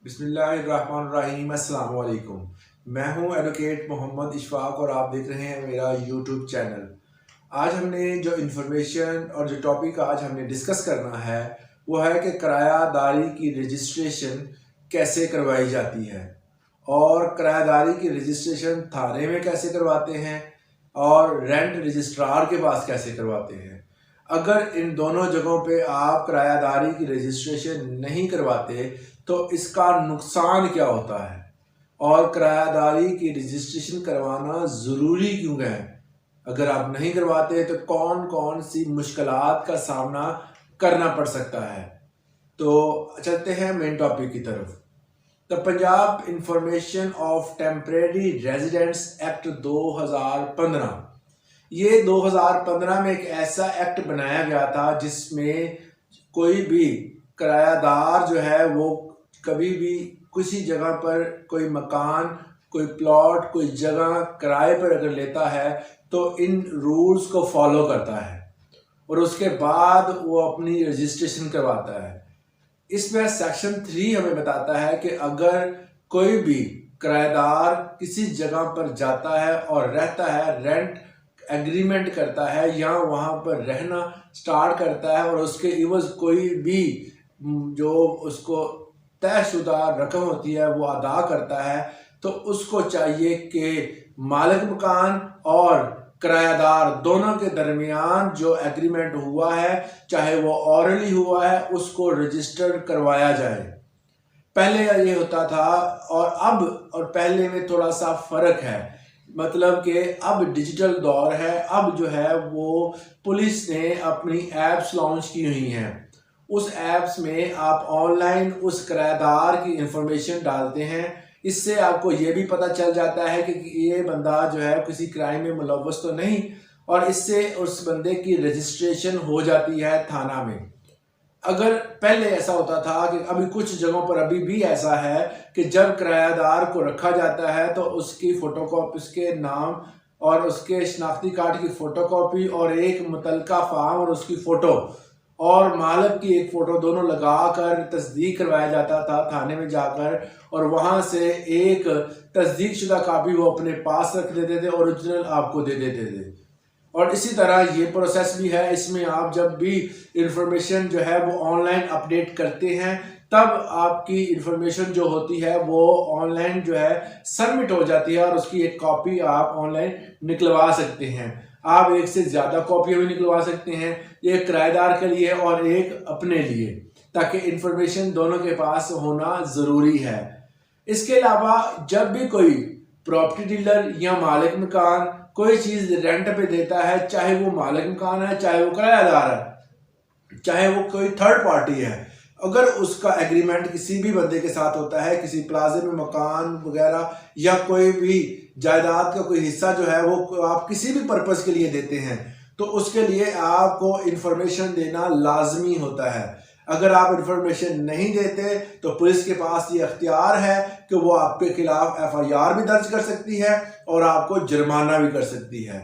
बिस्मिल्लाहिर्रहमानिर्रहीम। अस्सलाम वालेकुम। मैं हूं एडवोकेट मोहम्मद इशफाक और आप देख रहे हैं मेरा यूट्यूब चैनल। आज हमने जो इन्फॉर्मेशन और जो टॉपिक आज हमने डिस्कस करना है वो है कि किरायादारी की रजिस्ट्रेशन कैसे करवाई जाती है और किरायादारी की रजिस्ट्रेशन थाने में कैसे करवाते हैं और रेंट रजिस्ट्रार के पास कैसे करवाते हैं। अगर इन दोनों जगहों पे आप किरायादारी की रजिस्ट्रेशन नहीं करवाते तो इसका नुकसान क्या होता है और किरायादारी की रजिस्ट्रेशन करवाना ज़रूरी क्यों है। अगर आप नहीं करवाते तो कौन कौन सी मुश्किलात का सामना करना पड़ सकता है। तो चलते हैं मेन टॉपिक की तरफ। The Punjab information of temporary residents act 2015, ये 2015 में एक ऐसा एक्ट बनाया गया था जिसमें कोई भी किरायादार जो है वो कभी भी किसी जगह पर कोई मकान, कोई प्लॉट, कोई जगह किराए पर अगर लेता है तो इन रूल्स को फॉलो करता है और उसके बाद वो अपनी रजिस्ट्रेशन करवाता है। इसमें सेक्शन 3 हमें बताता है कि अगर कोई भी किराएदार किसी जगह पर जाता है और रहता है, रेंट एग्रीमेंट करता है या वहाँ पर रहना स्टार्ट करता है और उसके इवज कोई भी जो उसको तयशुदा रकम होती है वो अदा करता है, तो उसको चाहिए कि मालिक मकान और किरायादार दोनों के दरमियान जो एग्रीमेंट हुआ है, चाहे वो ऑरली हुआ है, उसको रजिस्टर करवाया जाए। पहले ये होता था और पहले में थोड़ा सा फर्क है। मतलब कि अब डिजिटल दौर है, अब जो है वो पुलिस ने अपनी एप्स लॉन्च की हुई हैं। उस एप्स में आप ऑनलाइन उस किराएदार की इंफॉर्मेशन डालते हैं, इससे आपको ये भी पता चल जाता है कि ये बंदा जो है किसी क्राइम में मुलव्वस तो नहीं, और इससे उस बंदे की रजिस्ट्रेशन हो जाती है थाना में। अगर पहले ऐसा होता था कि अभी कुछ जगहों पर अभी भी ऐसा है कि जब किरायादार को रखा जाता है तो उसकी फोटोकॉपी, उसके नाम और उसके शनाख्ती कार्ड की फोटोकॉपी और एक मुतलका फार्म और उसकी फ़ोटो और मालिक की एक फ़ोटो दोनों लगाकर तस्दीक करवाया जाता था थाने में जाकर, और वहाँ से एक तस्दीक शुदा कापी वो अपने पास रख देते थे, ओरिजिनल आपको दे देते थे। और इसी तरह ये प्रोसेस भी है, इसमें आप जब भी इंफॉर्मेशन जो है वो ऑनलाइन अपडेट करते हैं तब आपकी इंफॉर्मेशन जो होती है वो ऑनलाइन जो है सबमिट हो जाती है और उसकी एक कॉपी आप ऑनलाइन निकलवा सकते हैं। आप एक से ज़्यादा कॉपियाँ भी निकलवा सकते हैं, एक किराएदार के लिए और एक अपने लिए, ताकि इंफॉर्मेशन दोनों के पास होना ज़रूरी है। इसके अलावा जब भी कोई प्रॉपर्टी डीलर या मालिक मकान कोई चीज़ रेंट पे देता है, चाहे वो मालिक मकान है, चाहे वो किरायादार है, चाहे वो कोई थर्ड पार्टी है, अगर उसका एग्रीमेंट किसी भी बंदे के साथ होता है, किसी प्लाजे में मकान वगैरह या कोई भी जायदाद का कोई हिस्सा जो है वो आप किसी भी पर्पज़ के लिए देते हैं, तो उसके लिए आपको इंफॉर्मेशन देना लाजमी होता है। अगर आप इंफॉर्मेशन नहीं देते तो पुलिस के पास ये अख्तियार है कि वो आपके खिलाफ एफआईआर भी दर्ज कर सकती है और आपको जुर्माना भी कर सकती है।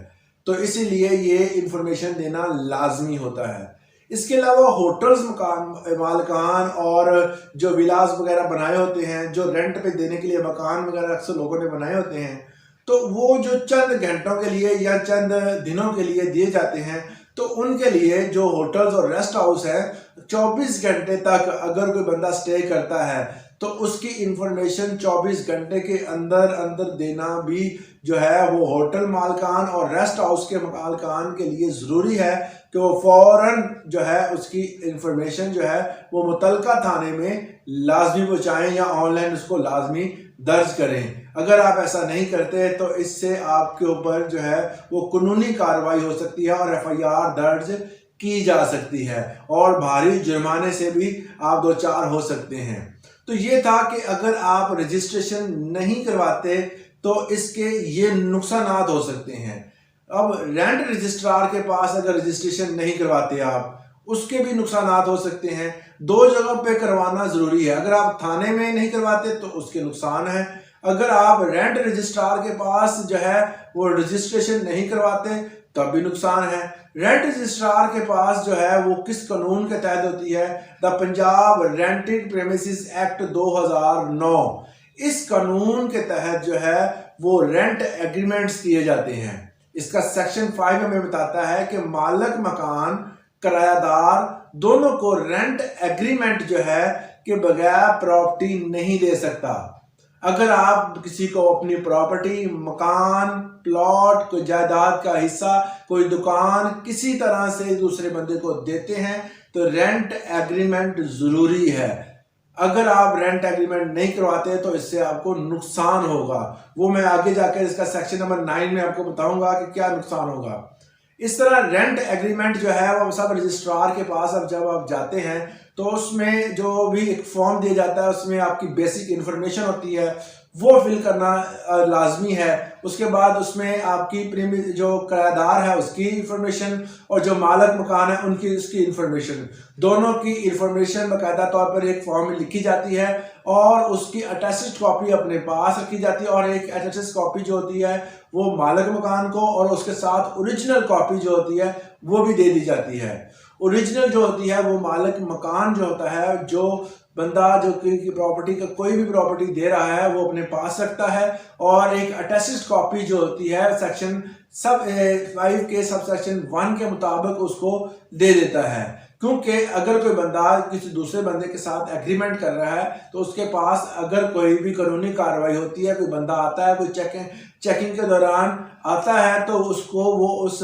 तो इसीलिए ये इंफॉर्मेशन देना लाजमी होता है। इसके अलावा होटल्स, मकान मालिकान और जो विलास वगैरह बनाए होते हैं, जो रेंट पे देने के लिए मकान वगैरह अक्सर लोगों ने बनाए होते हैं, तो वो जो चंद घंटों के लिए या चंद दिनों के लिए दिए जाते हैं, तो उनके लिए जो होटल्स और रेस्ट हाउस है 24 घंटे तक अगर कोई बंदा स्टे करता है तो उसकी इंफॉर्मेशन 24 घंटे के अंदर अंदर देना भी जो है वो होटल मालकान और रेस्ट हाउस के मालकान के लिए ज़रूरी है कि वो फौरन जो है उसकी इंफॉर्मेशन जो है वो मुतलका थाने में लाजमी पहुँचाएँ या ऑनलाइन उसको लाजमी दर्ज करें। अगर आप ऐसा नहीं करते तो इससे आपके ऊपर जो है वो कानूनी कार्रवाई हो सकती है और एफआईआर दर्ज की जा सकती है और भारी जुर्माने से भी आप दो चार हो सकते हैं। तो ये था कि अगर आप रजिस्ट्रेशन नहीं करवाते तो इसके ये नुकसानात हो सकते हैं। अब रेंट रजिस्ट्रार के पास अगर रजिस्ट्रेशन नहीं करवाते आप, उसके भी नुकसानात हो सकते हैं। दो जगह पे करवाना ज़रूरी है। अगर आप थाने में नहीं करवाते तो उसके नुकसान है। अगर आप रेंट रजिस्ट्रार के पास जो है वो रजिस्ट्रेशन नहीं करवाते तब भी नुकसान है। रेंट रजिस्ट्रार के पास जो है वो किस कानून के तहत होती है? The Punjab rented premises act 2009। इस कानून के तहत जो है वो रेंट एग्रीमेंट्स किए जाते हैं। इसका सेक्शन 5 हमें बताता है कि मालिक मकान किरायादार दोनों को रेंट एग्रीमेंट जो है कि बगैर प्रॉपर्टी नहीं दे सकता। अगर आप किसी को अपनी प्रॉपर्टी, मकान, प्लॉट, कोई जायदाद का हिस्सा, कोई दुकान किसी तरह से दूसरे बंदे को देते हैं तो रेंट एग्रीमेंट जरूरी है। अगर आप रेंट एग्रीमेंट नहीं करवाते तो इससे आपको नुकसान होगा। वो मैं आगे जाकर इसका सेक्शन नंबर 9 में आपको बताऊंगा कि क्या नुकसान होगा। इस तरह रेंट एग्रीमेंट जो है वो सब रजिस्ट्रार के पास अब जब आप जाते हैं तो उसमें जो भी एक फॉर्म दिया जाता है उसमें आपकी बेसिक इंफॉर्मेशन होती है, वो फिल करना लाजमी है। उसके बाद उसमें आपकी जो किराएदार है उसकी इंफॉर्मेशन और जो मालिक मकान है उनकी उसकी इंफॉर्मेशन, दोनों की इंफॉर्मेशन बाकायदा तौर पर एक फॉर्म में लिखी जाती है और उसकी अटैच्ड कॉपी अपने पास रखी जाती है। और एक अटैच्ड कॉपी जो होती है वो मालिक मकान को और उसके साथ ओरिजिनल कॉपी जो होती है वो भी दे दी जाती है। ओरिजिनल जो होती है वो मालिक मकान जो होता है, जो बंदा जो की प्रॉपर्टी का कोई भी प्रॉपर्टी दे रहा है वो अपने पास रखता है। और एक अटैच्ड कॉपी जो होती है सेक्शन 5 के सब सेक्शन 1 के मुताबिक उसको दे देता है। क्योंकि अगर कोई बंदा किसी दूसरे बंदे के साथ एग्रीमेंट कर रहा है तो उसके पास अगर कोई भी कानूनी कार्रवाई होती है, कोई बंदा आता है, कोई चेकिंग के दौरान आता है तो उसको वो उस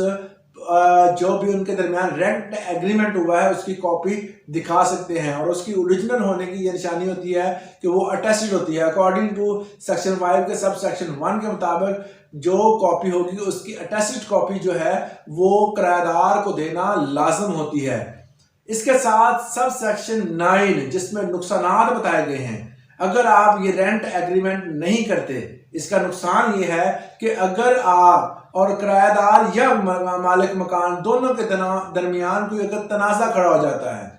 जो भी उनके दरमियान रेंट एग्रीमेंट हुआ है उसकी कॉपी दिखा सकते हैं। और उसकी ओरिजिनल होने की ये निशानी होती है कि वो अटैच्ड होती है। अकॉर्डिंग टू सेक्शन 5 के सब सेक्शन 1 के मुताबिक जो कॉपी होगी उसकी अटैच्ड कॉपी जो है वो किराएदार को देना लाजम होती है। इसके साथ सब सेक्शन 9 जिसमें नुकसान बताए गए हैं, अगर आप ये रेंट एग्रीमेंट नहीं करते इसका नुकसान ये है कि अगर आप और किराएदार या मालिक मकान दोनों के दरमियान कोई अगर तनाज़ा खड़ा हो जाता है,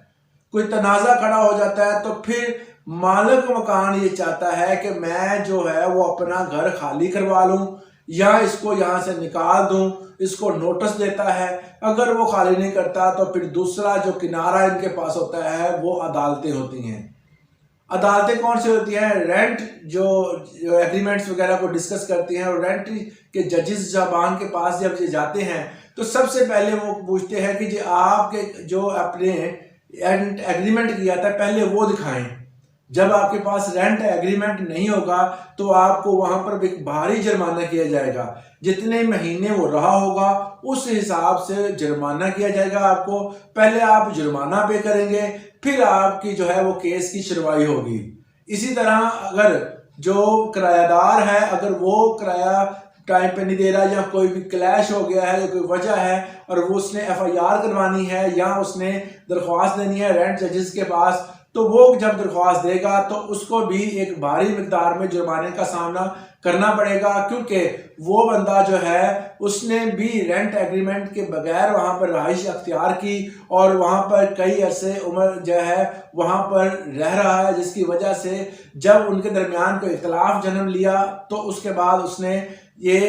कोई तनाज़ा खड़ा हो जाता है तो फिर मालिक मकान ये चाहता है कि मैं जो है वो अपना घर खाली करवा लूं या इसको यहाँ से निकाल दूं, इसको नोटिस देता है। अगर वो खाली नहीं करता तो फिर दूसरा जो किनारा इनके पास होता है वो अदालतें होती हैं। अदालतें कौन सी होती हैं? रेंट जो एग्रीमेंट्स वगैरह को डिस्कस करती हैं। और रेंट के जजेस जबान के पास जब ये जाते हैं तो सबसे पहले वो पूछते हैं कि जी आपके जो आपने एग्रीमेंट किया था पहले वो दिखाएं। जब आपके पास रेंट एग्रीमेंट नहीं होगा तो आपको वहां पर एक भारी जुर्माना किया जाएगा। जितने महीने वो रहा होगा उस हिसाब से जुर्माना किया जाएगा आपको। पहले आप जुर्माना पे करेंगे, फिर आपकी जो है वो केस की सुनवाई होगी। इसी तरह अगर जो किरायादार है अगर वो किराया टाइम पे नहीं दे रहा या कोई भी क्लैश हो गया है या कोई वजह है और वो उसने FIR करवानी है या उसने दरख्वास्त देनी है रेंट जजेस के पास, तो वो जब दरख्वास्त देगा तो उसको भी एक भारी मिकदार में जुर्माने का सामना करना पड़ेगा। क्योंकि वो बंदा जो है उसने भी रेंट एग्रीमेंट के बगैर वहां पर रहाइश अख्तियार की और वहां पर कई अरसे उम्र जो है वहां पर रह रहा है, जिसकी वजह से जब उनके दरमियान कोई इख्तलाफ जन्म लिया तो उसके बाद उसने ये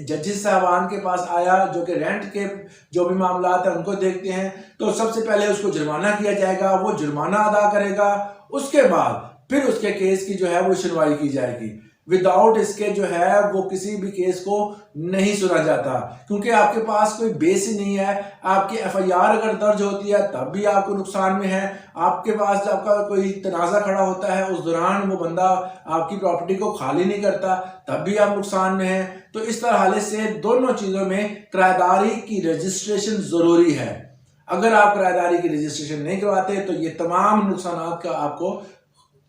जजेस साहबान के पास आया जो कि रेंट के जो भी मामला है उनको देखते हैं। तो सबसे पहले उसको जुर्माना किया जाएगा, वो जुर्माना अदा करेगा, उसके बाद फिर उसके केस की जो है वो सुनवाई की जाएगी। विदाउट इसके जो है वो किसी भी केस को नहीं सुना जाता, क्योंकि आपके पास कोई बेस ही नहीं है। आपकी FIR अगर दर्ज होती है तब भी आपको नुकसान में है। आपके पास जब आपका कोई तनाज़ा खड़ा होता है उस दौरान वो बंदा आपकी प्रॉपर्टी को खाली नहीं करता तब भी आप नुकसान में हैं। तो इस तरह से दोनों चीज़ों में किराएदारी की रजिस्ट्रेशन ज़रूरी है। अगर आप किराएदारी की रजिस्ट्रेशन नहीं करवाते तो ये तमाम नुकसान का आपको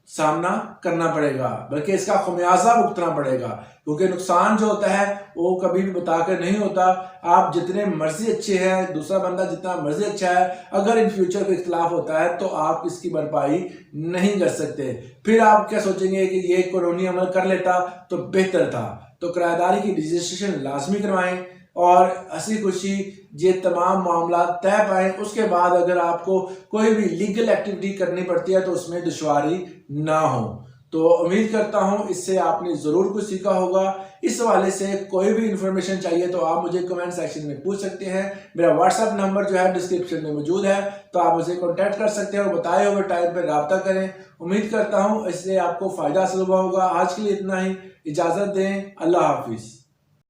सामना करना पड़ेगा, बल्कि इसका खमियाजा भुगतना पड़ेगा। क्योंकि नुकसान जो होता है वो कभी भी बताकर नहीं होता। आप जितने मर्जी अच्छे हैं, दूसरा बंदा जितना मर्जी अच्छा है, अगर इन फ्यूचर कोई इख्तलाफ होता है तो आप इसकी भरपाई नहीं कर सकते। फिर आप क्या सोचेंगे कि ये कानूनी अमल कर लेता तो बेहतर था। तो किराएदारी की रजिस्ट्रेशन लाजमी करवाएं और हंसी खुशी ये तमाम मामला तय पाएं। उसके बाद अगर आपको कोई भी लीगल एक्टिविटी करनी पड़ती है तो उसमें दुश्वारी ना हो। तो उम्मीद करता हूं इससे आपने ज़रूर कुछ सीखा होगा। इस हवाले से कोई भी इंफॉर्मेशन चाहिए तो आप मुझे कमेंट सेक्शन में पूछ सकते हैं। मेरा व्हाट्सअप नंबर जो है डिस्क्रिप्शन में मौजूद है, तो आप मुझे कॉन्टैक्ट कर सकते हैं और बताए हुए टाइम पर रब्ता करें। उम्मीद करता हूँ इससे आपको फ़ायदा हासिल हुआ होगा। आज के लिए इतना ही, इजाज़त दें। अल्लाह हाफिज़।